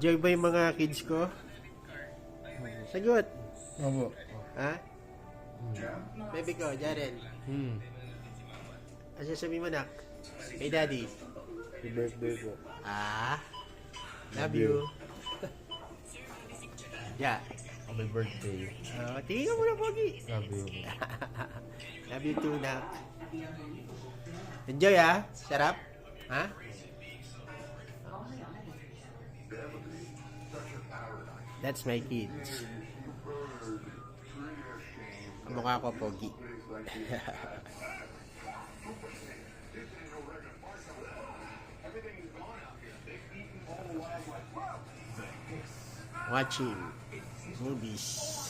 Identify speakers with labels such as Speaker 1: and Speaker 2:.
Speaker 1: Enjoy ba yung mga kids ko? Sagot.
Speaker 2: Opo.
Speaker 1: Ha? Baby ko, Jaren. Ano sabi mo, nak? Hey, daddy.
Speaker 2: Happy birthday po.
Speaker 1: Love you. Yeah.
Speaker 2: Happy birthday.
Speaker 1: Tingin ka muna, Pogi.
Speaker 2: Love you.
Speaker 1: Love you too, nak. Enjoy, ha? Sarap? Ha? That's my kids. Ang mukha ko, Pogi. Watching movies.